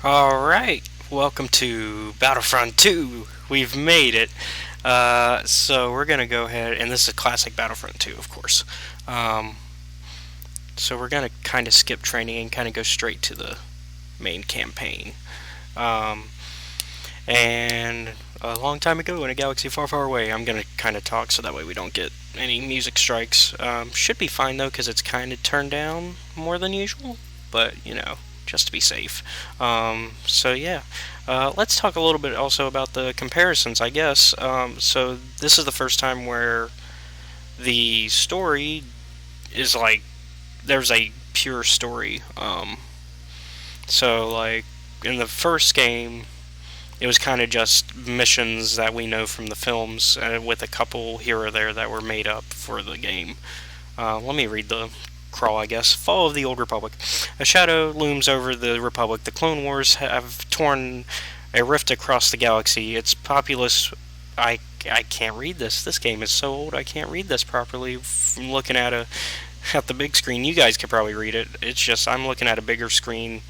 Alright, welcome to Battlefront 2. We've made it. So we're going to go ahead, and this is a classic Battlefront 2, of course. Um, so we're going to kind of skip training and kind of go straight to the main campaign. Um, and a long time ago in a galaxy far, far away, I'm going to kind of talk so that way we don't get any music strikes. Should be fine though, because it's kind of turned down more than usual, but just to be safe. So yeah, let's talk a little bit also about the comparisons, I guess. So this is the first time where the story is like there's a pure story. So like in the first game, it was kind of just missions that we know from the films, with a couple here or there that were made up for the game. Let me read the crawl, I guess. Fall of the Old Republic. A shadow looms over the Republic. The Clone Wars have torn a rift across the galaxy. Its populace. I can't read this. This game is so old. I can't read this properly. From looking at the big screen, you guys could probably read it. It's just I'm looking at a bigger screen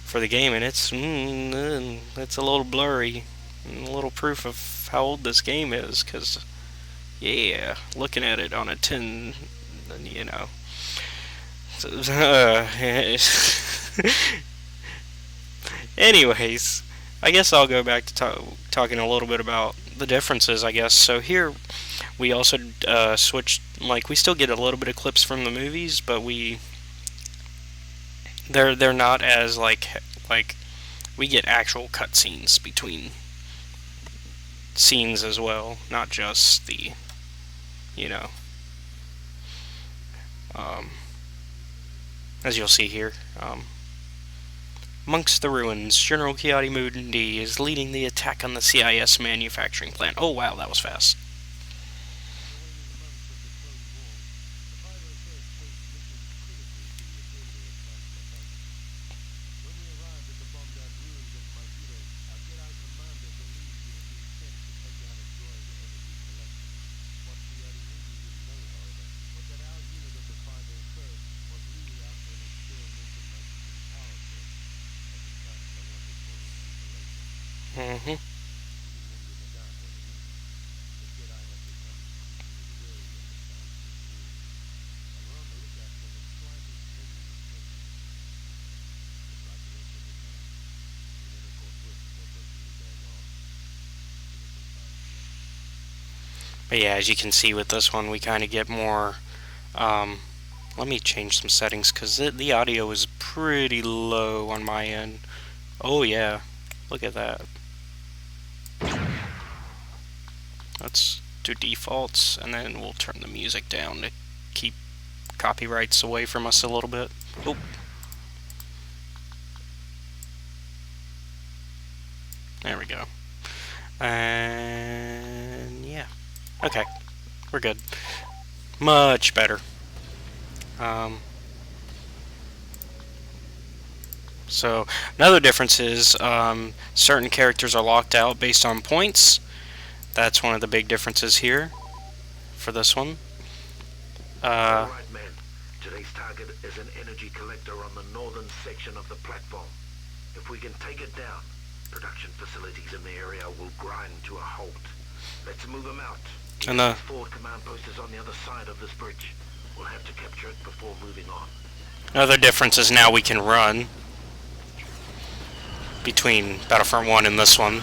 for the game, and it's a little blurry. A little proof of how old this game is, because yeah, looking at it on a 10, you know. Anyways, I guess I'll go back to talking a little bit about the differences, I guess. So here, we also switched, like, we still get a little bit of clips from the movies, but they're not as, like, we get actual cutscenes between scenes as well, not just the, you know, um, as you'll see here. Amongst the ruins, General Kiadi Mundi is leading the attack on the CIS manufacturing plant. Oh wow, that was fast. hmm But yeah, as you can see with this one, we kind of get more. Um, Let me change some settings because the audio is pretty low on my end. Oh yeah, look at that. Let's do defaults, and then we'll turn the music down to keep copyrights away from us a little bit. Oh, there we go. And yeah, okay, we're good. Much better. Um, so another difference is certain characters are locked out based on points. That's one of the big differences here for this one. All right, men. Today's target is an energy collector on the northern section of the platform. If we can take it down, production facilities in the area will grind to a halt. Let's move them out. And the forward command post is on the other side of this bridge. We'll have to capture it before moving on. another difference is now we can run between Battlefront 1 and this one.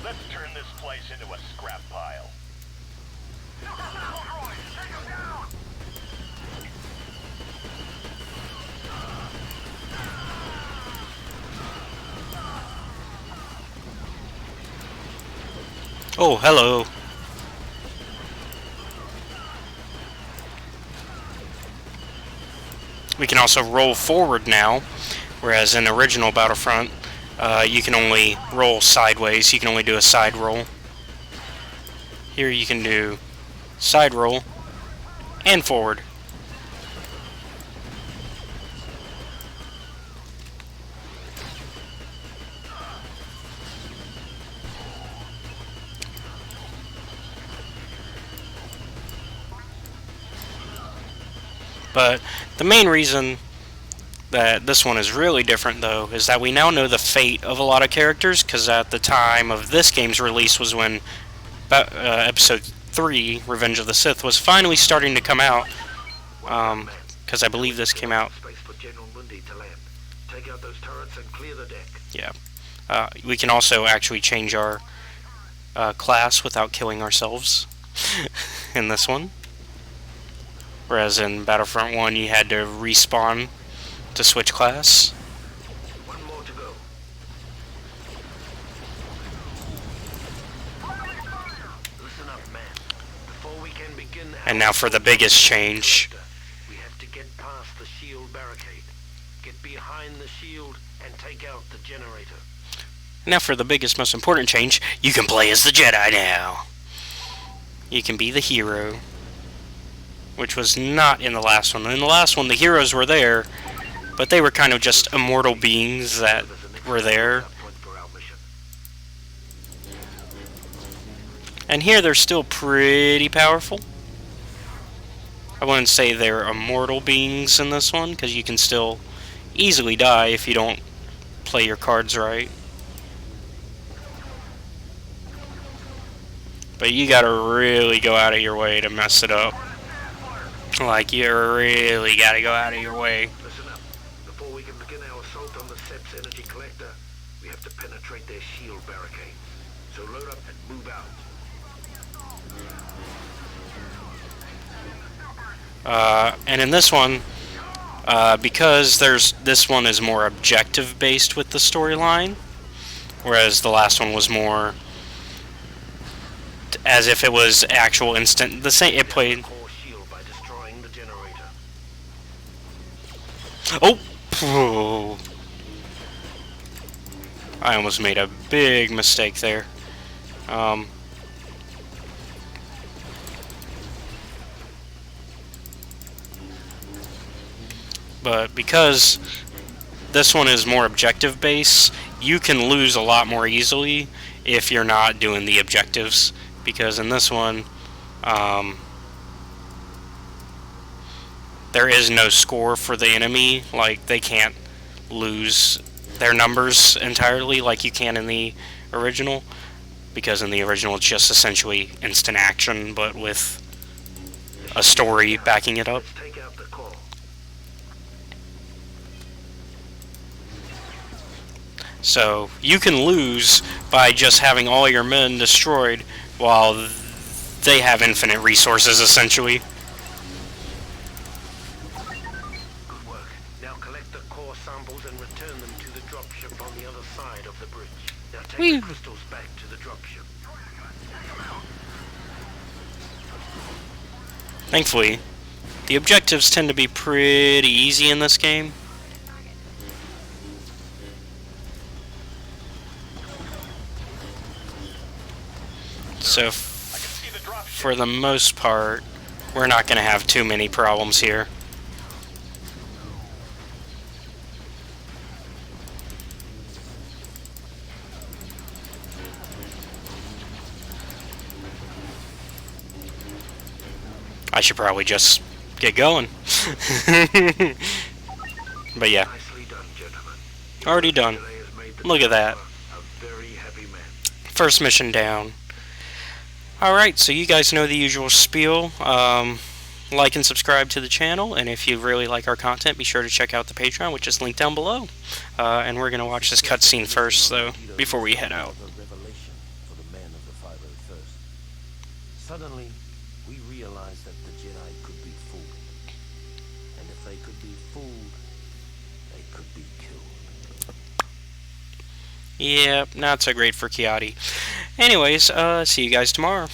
Let's turn this place into a scrap pile. Oh, hello. We can also roll forward now, whereas in the original Battlefront, you can only roll sideways. You can only do a side roll. Here you can do side roll and forward. But the main reason that this one is really different, though, is that we now know the fate of a lot of characters, because at the time of this game's release was when Episode 3, Revenge of the Sith, was finally starting to come out, because I believe this came out. Space for General Mundi to land. Take out those turrets and clear the deck. Yeah. We can also actually change our class without killing ourselves in this one. Whereas in Battlefront 1, you had to respawn to switch class. One more to go. Listen up, man. Before we can begin. And now for the biggest change. We have to get past the shield barricade. Get behind the shield and take out the generator. Now for the biggest, most important change, you can play as the Jedi now. You can be the hero. Which was not in the last one. In the last one, the heroes were there, but they were kind of just immortal beings that were there. And here they're still pretty powerful. I wouldn't say they're immortal beings in this one, because you can still easily die if you don't play your cards right. But you gotta really go out of your way to mess it up. Like, you really gotta go out of your way. Listen up. Before we can begin our assault on the SEP's energy collector, we have to penetrate their shield barricades. So load up and move out. And in this one, because this one is more objective based with the storyline, whereas the last one was more as if it was actual instant. The same. It played. By destroying the generator. Oh! I almost made a big mistake there. But because this one is more objective based, you can lose a lot more easily if you're not doing the objectives. Because in this one, there is no score for the enemy. Like, they can't lose their numbers entirely like you can in the original. Because in the original, it's just essentially instant action, but with a story backing it up. Let's take out the core. So you can lose by just having all your men destroyed while they have infinite resources, essentially. Good work. Now collect the core samples and return them to the dropship on the other side of the bridge. Now take Whee! the crystals back to the dropship. Thankfully, the objectives tend to be pretty easy in this game. So, for the most part, we're not going to have too many problems here. I should probably just get going. But yeah, Nicely done, gentlemen. already done. Today has made the Look at that. a very happy man. First mission down. Alright, so you guys know the usual spiel. Like and subscribe to the channel, and if you really like our content, be sure to check out the Patreon, which is linked down below. And we're going to watch this cutscene first, though, before we head out. Revelation for the men of the 501st. Suddenly, we realized that the Jedi could be fooled. And if they could be fooled, they could be killed. Yeah, not so great for Kiati. Anyways, see you guys tomorrow.